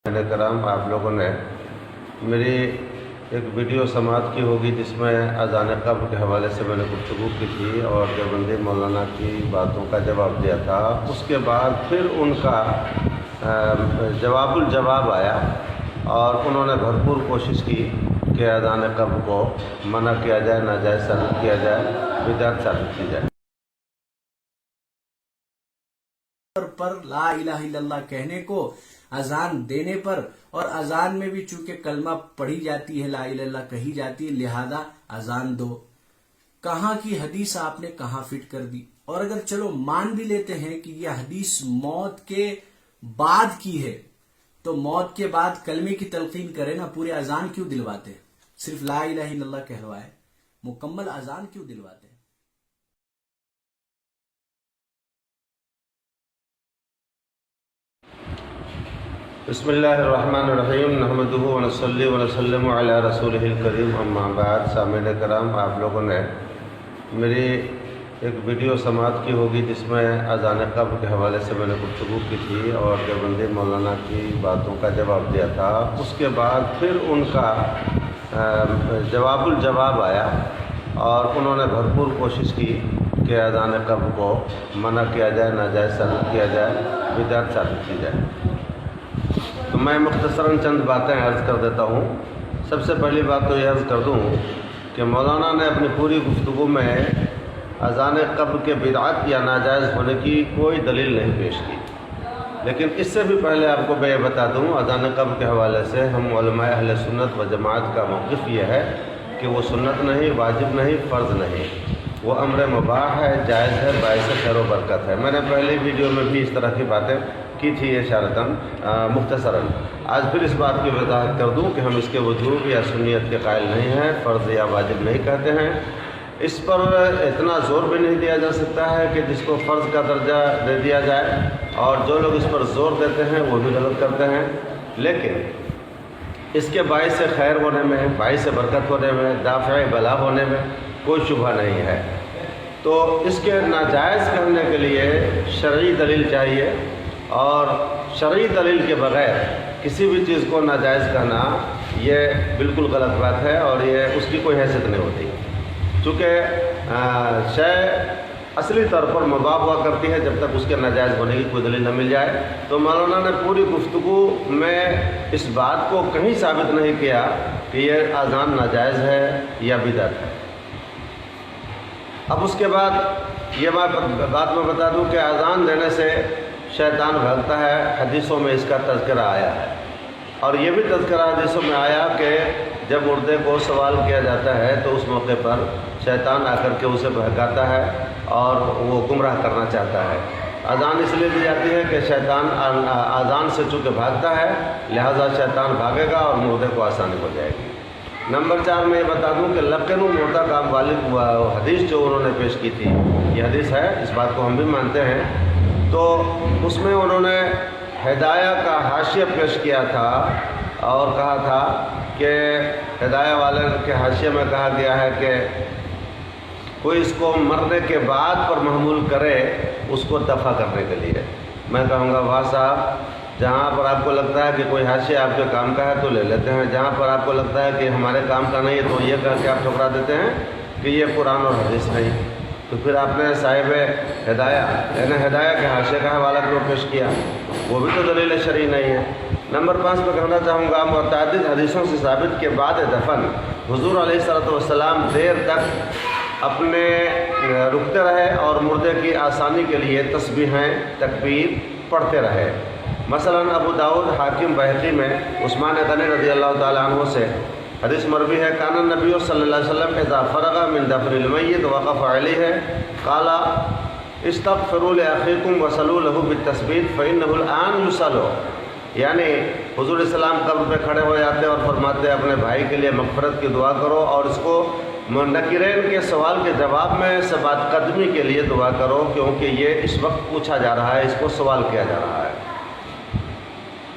کرام آپ لوگوں نے میری ایک ویڈیو سماعت کی ہوگی جس میں اذان قبر کے حوالے سے میں نے گفتگو کی تھی اور دیوبندی مولانا کی باتوں کا جواب دیا تھا۔ اس کے بعد پھر ان کا جواب الجواب آیا اور انہوں نے بھرپور کوشش کی کہ اذان قبر کو منع کیا جائے، ناجائز ثابت کیا جائے، بدعت ثابت کی جائے۔ پر لا الہ الا اللہ کہنے کو، اذان دینے پر، اور اذان میں بھی چونکہ کلمہ پڑھی جاتی ہے، لا الہ الا اللہ کہی جاتی ہے، لہذا اذان دو۔ کہاں کی حدیث آپ نے کہاں فٹ کر دی؟ اور اگر چلو مان بھی لیتے ہیں کہ یہ حدیث موت کے بعد کی ہے تو موت کے بعد کلمے کی تلقین کرے نا، پورے اذان کیوں دلواتے؟ صرف لا الہ الا اللہ کہلوائے، مکمل اذان کیوں دلواتے؟ بسم اللہ الرحمن الرحیم، نحمدہ ونصلی ونسلم علی رسولہ الکریم، اما بعد۔ سامعین کرام آپ لوگوں نے میری ایک ویڈیو سماعت کی ہوگی جس میں اذان قبر کے حوالے سے میں نے گفتگو کی تھی اور دیوبندی مولانا کی باتوں کا جواب دیا تھا۔ اس کے بعد پھر ان کا جواب الجواب آیا اور انہوں نے بھرپور کوشش کی کہ اذان قبر کو منع کیا جائے، ناجائز ثابت کیا جائے، بدعت ثابت کی جائے۔ تو میں مختصراً چند باتیں عرض کر دیتا ہوں۔ سب سے پہلی بات تو یہ عرض کر دوں کہ مولانا نے اپنی پوری گفتگو میں اذان قبر کے بدعت یا ناجائز ہونے کی کوئی دلیل نہیں پیش کی، لیکن اس سے بھی پہلے آپ کو میں یہ بتا دوں، اذان قبر کے حوالے سے ہم علماء اہل سنت و جماعت کا موقف یہ ہے کہ وہ سنت نہیں، واجب نہیں، فرض نہیں، وہ امر مباح ہے، جائز ہے، باعث خیر و برکت ہے۔ میں نے پہلی ویڈیو میں بھی اس طرح کی باتیں کی تھی اشارتاً مختصراً۔ آج پھر اس بات کی وضاحت کر دوں کہ ہم اس کے وجوب یا سنیت کے قائل نہیں ہیں، فرض یا واجب نہیں کہتے ہیں۔ اس پر اتنا زور بھی نہیں دیا جا سکتا ہے کہ جس کو فرض کا درجہ دے دیا جائے، اور جو لوگ اس پر زور دیتے ہیں وہ بھی غلط کرتے ہیں، لیکن اس کے باعث خیر ہونے میں، باعث برکت ہونے میں، دافع بلا ہونے میں کوئی شبہ نہیں ہے۔ تو اس کے ناجائز کرنے کے لیے شرعی دلیل چاہیے، اور شرعی دلیل کے بغیر کسی بھی چیز کو ناجائز کہنا یہ بالکل غلط بات ہے اور یہ اس کی کوئی حیثیت نہیں ہوتی، چونکہ شے اصلی طور پر مباح ہوا کرتی ہے جب تک اس کے ناجائز ہونے کی کوئی دلیل نہ مل جائے۔ تو مولانا نے پوری گفتگو میں اس بات کو کہیں ثابت نہیں کیا کہ یہ اذان ناجائز ہے یا بدعت ہے۔ اب اس کے بعد یہ بات میں بتا دوں کہ اذان دینے سے شیطان بھاگتا ہے، حدیثوں میں اس کا تذکرہ آیا ہے، اور یہ بھی تذکرہ حدیثوں میں آیا کہ جب مردے کو سوال کیا جاتا ہے تو اس موقع پر شیطان آ کر کے اسے بہکاتا ہے اور وہ گمراہ کرنا چاہتا ہے۔ اذان اس لیے دی جاتی ہے کہ شیطان اذان سے چونکہ بھاگتا ہے، لہذا شیطان بھاگے گا اور مردے کو آسانی ہو جائے گی۔ نمبر 4 میں یہ بتا دوں کہ لقنوا مردہ کام والد حدیث جو انہوں نے پیش کی تھی، یہ حدیث ہے، اس بات کو ہم بھی مانتے ہیں، تو اس میں انہوں نے ہدایہ کا حاشیہ پیش کیا تھا اور کہا تھا کہ ہدایہ والے کے حاشیے میں کہا گیا ہے کہ کوئی اس کو مرنے کے بعد پر محمول کرے اس کو دفع کرنے کے لیے۔ میں کہوں گا واہ صاحب، جہاں پر آپ کو لگتا ہے کہ کوئی حاشیہ آپ کے کام کا ہے تو لے لیتے ہیں، جہاں پر آپ کو لگتا ہے کہ ہمارے کام کا نہیں ہے تو یہ کہہ کے آپ ٹھکرا دیتے ہیں کہ یہ قرآن اور حدیث نہیں۔ تو پھر آپ نے صاحب ہدایہ یعنی ہدایہ کے حاشیے کا حوالہ کیوں پیش کیا؟ وہ بھی تو دلیل شرعی نہیں ہے۔ نمبر 5 پہ کہنا چاہوں گا، متعدد حدیثوں سے ثابت کہ بعد دفن حضور علیہ الصلوۃ والسلام دیر تک اپنے رکتے رہے اور مردے کی آسانی کے لیے تسبیحیں، تکبیر پڑھتے رہے۔ مثلا ابو داؤد، حاکم، بہقی میں عثمان غنی رضی اللہ تعالیٰ عنہ سے حدیث مروی ہے، کان النبی صلی اللہ علیہ وسلم اذا فرغ من دفن المیت وقف علیہ قال استغفروا لاخیکم وصلوا له بالتثبیت فانه الان یصلی، یعنی حضور السلام قبر پہ کھڑے ہو جاتے اور فرماتے اپنے بھائی کے لیے مغفرت کی دعا کرو اور اس کو نکرین کے سوال کے جواب میں ثبات قدمی کے لیے دعا کرو، کیونکہ یہ اس وقت پوچھا جا رہا ہے، اس کو سوال کیا جا رہا ہے۔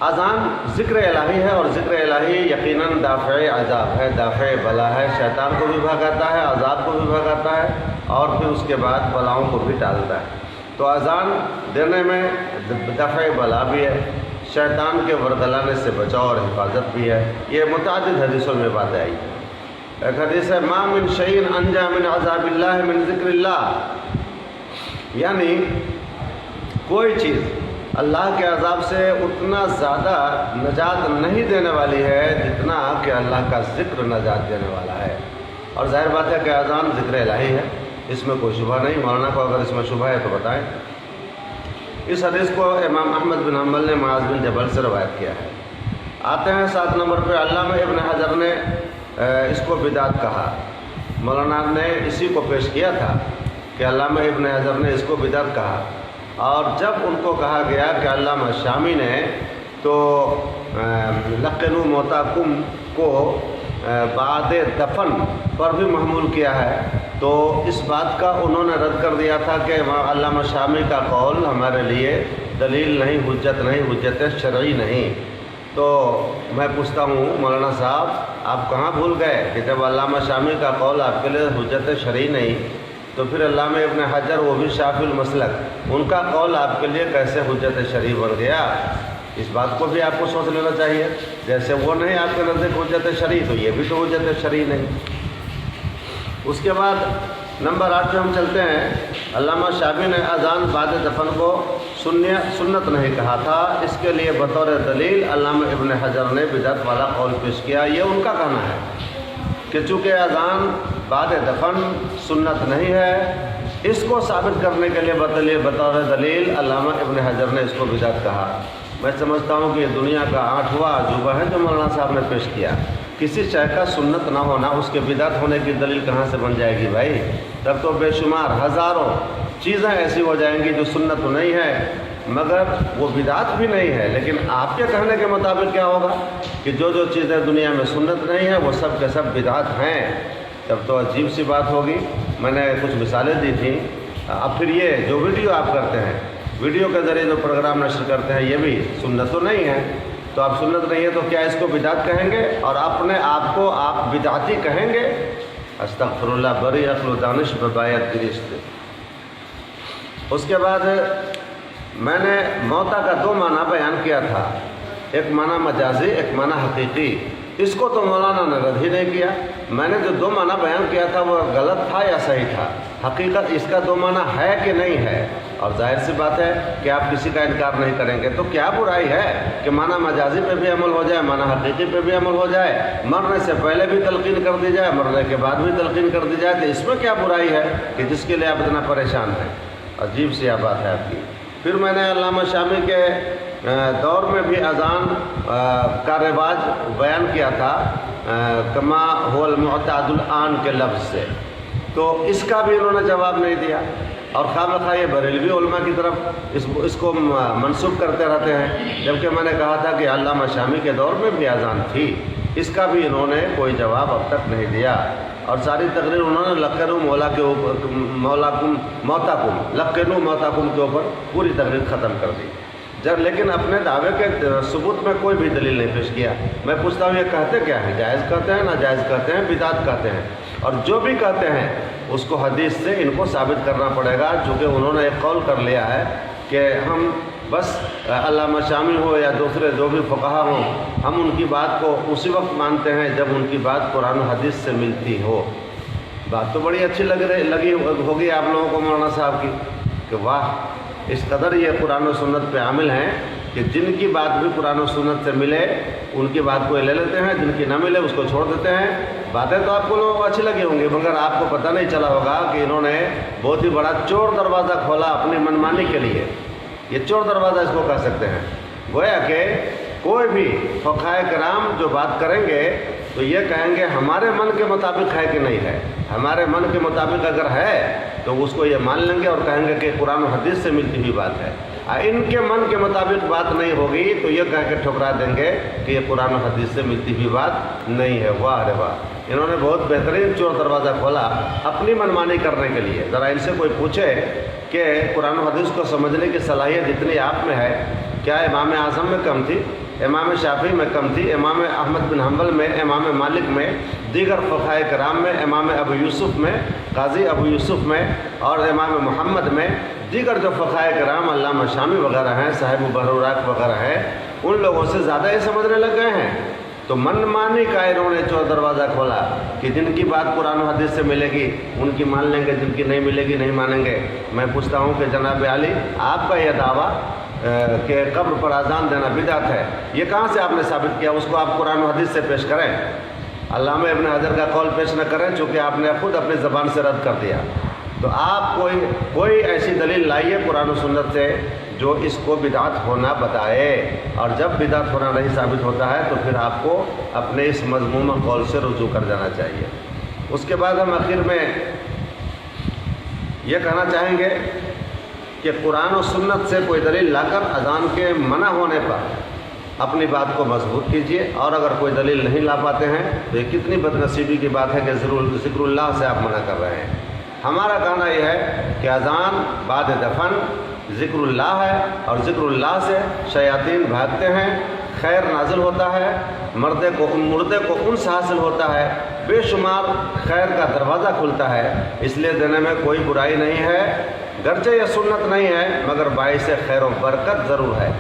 اذان ذکر الہی ہے، اور ذکر الہی یقیناً دافع عذاب ہے، دافع بلا ہے، شیطان کو بھی بھگاتا ہے، عذاب کو بھی بھگاتا ہے، اور پھر اس کے بعد بلاؤں کو بھی ٹالتا ہے۔ تو اذان دینے میں دفع بلا بھی ہے، शैतान के वरगलाने से बचाव और हिफाजत भी है। ये मुतादिद हदीसों में बातें आई है। एक हदीस है, मा मिन शैइन अंजा मिन अज़ाबिल्लाह मिन ज़िक्रिल्लाह, यानी कोई चीज़ अल्लाह के अज़ाब से उतना ज़्यादा नजात नहीं देने वाली है जितना कि अल्लाह का ज़िक्र नजात देने वाला है। और ज़ाहिर बात है कि अज़ान ज़िक्र इलाही है, इसमें कोई शुबह नहीं। मौलाना को अगर इसमें शुबह है तो बताएं। इस हदीस को इमाम अहमद बिन हम्बल ने मुआज़ बिन जबल से रवायत किया है। आते हैं 7 नंबर पे, अल्लामा इब्न हजर ने इसको बिदात कहा। मौलाना ने इसी को पेश किया था कि अल्लामा इब्न हजर ने इसको बिदात कहा, और जब उनको कहा गया कि अल्लामा शामी ने तो लक़नु मौताकुम को बाद दफन पर भी महमूल किया है, तो इस बात का उन्होंने रद्द कर दिया था कि अल्लामा शामी का कौल हमारे लिए दलील नहीं, हुज्जत नहीं, हुज्जत शरई नहीं। तो मैं पूछता हूँ मौलाना साहब, आप कहाँ भूल गए कि जब अल्लामा शामी का कौल आपके लिए हुज्जत शरई नहीं, तो फिर अल्लामा इब्न हजर, वो भी शाफिल मसलक, उनका कौल आपके लिए कैसे हुज्जत शरई बन गया? इस बात को भी आपको सोच लेना चाहिए। जैसे वो नहीं आपके नज़दीक हुज्जत शरई, तो ये भी तो हुज्जत शरई नहीं। उसके बाद नंबर 8 पे हम चलते हैं। अल्लामा शामी ने अज़ान बाद दफन को सुन्नत नहीं कहा था, इसके लिए बतौर दलील अल्लामा इब्न हजर ने बिदअत वाला कौल पेश किया। ये उनका कहना है कि चूँकि अज़ान बाद दफन सुन्नत नहीं है, इसको साबित करने के लिए बतौर दलील अल्लामा इब्न हजर ने इसको बिदअत कहा। मैं समझता हूँ कि ये दुनिया का 8वां अजूबा है जो मौलाना साहब ने पेश किया। किसी शय का सुन्नत ना होना, उसके बिदअत होने की दलील कहाँ से बन जाएगी भाई? तब तो बेशुमार हज़ारों चीज़ें ऐसी हो जाएंगी जो सुन्नत तो नहीं है मगर वो बिदअत भी नहीं है। लेकिन आपके कहने के मुताबिक क्या होगा कि जो जो चीज़ें दुनिया में सुन्नत नहीं है वो सब के सब बिदअत हैं। तब तो अजीब सी बात होगी। मैंने कुछ मिसालें दी थी। अब फिर ये जो वीडियो आप करते हैं, वीडियो के ज़रिए जो प्रोग्राम नशर करते हैं, ये भी सुन्नत तो नहीं है। तो आप सुन्नत नहीं है तो क्या इसको बिदअत कहेंगे और अपने आप को आप बिदअती कहेंगे? अस्तग़फिरुल्लाह, बरी अक्ल दानिश बबायत गिरिश्त। उसके बाद मैंने मौता का 2 माना बयान किया था, एक माना मजाजी, एक माना हकीकी। इसको तो मौलाना ने रद्द ही नहीं किया। मैंने जो 2 माना बयान किया था वो गलत था या सही था? हकीकत इसका 2 माना है कि नहीं है? और जाहिर सी बात है कि आप किसी का इनकार नहीं करेंगे, तो क्या बुराई है कि माना मजाजी पे भी अमल हो जाए, माना हकीकी पे भी अमल हो जाए, मरने से पहले भी तलकीन कर दी जाए, मरने के बाद भी तलकीन कर दी जाए, तो इसमें क्या बुराई है कि जिसके लिए आप इतना परेशान हैं? अजीब सी बात है आपकी। फिर मैंने अल्लामा शामी के दौर में भी अज़ान का रिवाज बयान किया था, कमा हुवल मुअतादुल आन के लफ्ज़ से, तो इसका भी इन्होंने जवाब नहीं दिया। और खामखा ये बरेलवी उलमा की तरफ इसको मंसूब करते रहते हैं, जबकि मैंने कहा था कि अल्लामा शामी के दौर में भी अज़ान थी। इसका भी इन्होंने कोई जवाब अब तक नहीं दिया। और सारी तकरीर उन्होंने लक़नु मौला के ऊपर लक़नु मौताकुम के ऊपर पूरी तकरीर ख़त्म कर दी। लेकिन अपने दावे के सबूत में कोई भी दलील नहीं पेश किया। मैं पूछता हूँ ये कहते क्या हैं? जायज़ कहते हैं, नाजायज़ कहते हैं, बिदअत कहते हैं? और जो भी कहते हैं उसको हदीस से इनको साबित करना पड़ेगा, चूँकि उन्होंने एक कौल कर लिया है कि हम बस अल्लामा शामी हो या दूसरे जो भी फ़क़हा हों, हम उनकी बात को उसी वक्त मानते हैं जब उनकी बात कुरान हदीस से मिलती हो। बात तो बड़ी अच्छी लगी होगी आप लोगों को मौलाना साहब की कि वाह, इस कदर ये कुरान और सुन्नत पे आमिल हैं कि जिनकी बात भी कुरान और सुन्नत से मिले उनकी बात को ले लेते हैं, जिनकी ना मिले उसको छोड़ देते हैं। बातें तो आपको लोगों को अच्छी लगी होंगी, मगर आपको पता नहीं चला होगा कि इन्होंने बहुत ही बड़ा चोर दरवाज़ा खोला अपनी मनमानी के लिए। ये चोर दरवाज़ा इसको कह सकते हैं। गोया कि कोई भी फ़क़हाए किराम जो बात करेंगे तो ये कहेंगे हमारे मन के मुताबिक है कि नहीं है। हमारे मन के मुताबिक अगर है तो उसको ये मान लेंगे और कहेंगे कि कुरान और हदीस से मिलती हुई बात है। इनके मन के मुताबिक बात नहीं होगी तो ये कह के ठुकरा देंगे कि ये कुरान और हदीस से मिलती हुई बात नहीं है। वाह रे वाह, इन्होंने बहुत बेहतरीन चोर दरवाज़ा खोला अपनी मनमानी करने के लिए। ज़रा इनसे कोई पूछे कि कुरान और हदीस को समझने की सलाहियत जितनी आप में है, क्या इमाम आज़म में कम थी, इमाम शाफी में कम थी, इमाम अहमद बिन हम्बल में, इमाम मालिक में, दीगर फ़क़हाए किराम में, इमाम अबू यूसुफ़ में, काज़ी अबू यूसुफ़ में और इमाम मोहम्मद में, दीगर जो फ़क़हाए किराम अल्लामा शामी वगैरह हैं, साहिब बहरुराक वगैरह हैं, उन लोगों से ज़्यादा ये समझने लग गए हैं। तो मनमानी का इन्होंने जो दरवाज़ा खोला कि जिनकी बात कुरान और हदीस से मिलेगी उनकी मान लेंगे, जिनकी नहीं मिलेगी नहीं मानेंगे। मैं पूछता हूँ कि जनाब अली, आपका यह दावा कि कब्र पर अजान देना बिदअत है, ये कहाँ से आपने साबित किया? उसको आप कुरान और हदीस से पेश करें। अल्लामा इब्न हजर का कौल पेश न करें, चूँकि आपने खुद अपनी ज़बान से रद्द कर दिया। तो आप कोई ऐसी दलील लाइए कुरान और सुन्नत से जो इसको बिदअत होना बताए, और जब बिदअत होना नहीं साबित होता है तो फिर आपको अपने इस मज़मूम कौल से रुजू कर जाना चाहिए। उसके बाद हम आखिर में ये कहना चाहेंगे कि कुरान और सुन्नत से कोई दलील लाकर अज़ान के मना होने पर अपनी बात को मजबूत कीजिए, और अगर कोई दलील नहीं ला पाते हैं तो ये कितनी बदनसीबी की बात है कि ज़िक्रुल्लाह से आप मना कर रहे हैं। हमारा कहना यह है कि अज़ान बाद दफन ज़िक्रुल्लाह है, और ज़िक्रुल्लाह से शयातीन भागते हैं, खैर नाजिल होता है, मुर्दे को उन्स हासिल होता है, बेशुमार खैर का दरवाज़ा खुलता है। इसलिए देने में कोई बुराई नहीं है, गरचे यह सुन्नत नहीं है मगर बाइस खैर व बरकत ज़रूर है।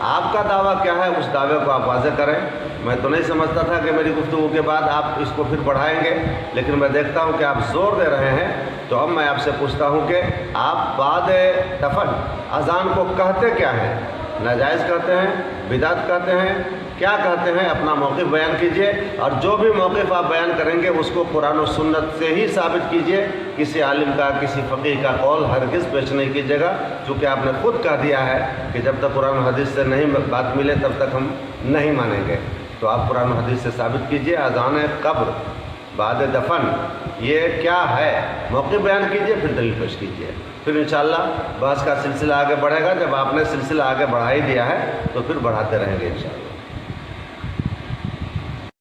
आपका दावा क्या है, उस दावे को आप वाज़ेह करें। मैं तो नहीं समझता था कि मेरी गुफ्तगू के बाद आप इसको फिर बढ़ाएंगे, लेकिन मैं देखता हूं कि आप ज़ोर दे रहे हैं। तो अब मैं आपसे पूछता हूं कि आप बाद दफन अज़ान को कहते क्या हैं? नाजायज़ कहते हैं, बिदअत कहते हैं, क्या कहते हैं? अपना मौक़िफ़ बयान कीजिए, और जो भी मौक़िफ़ आप बयान करेंगे उसको कुरान और सुन्नत से ही साबित कीजिए। किसी आलिम का, किसी फ़क़ीह का कौल हरगिज़ पेश नहीं कीजिएगा, चूँकि आपने खुद कह दिया है कि जब तक कुरान और हदीस से नहीं बात मिले तब तक हम नहीं मानेंगे। तो आप कुरान और हदीस से साबित कीजिए अज़ान कब्र बाद दफन ये क्या है, मौक़िफ़ बयान कीजिए, फिर दलील पेश कीजिए। फिर इंशाअल्लाह बहस का सिलसिला आगे बढ़ेगा। जब आपने सिलसिला आगे बढ़ा ही दिया है तो फिर बढ़ाते रहेंगे इंशाअल्लाह।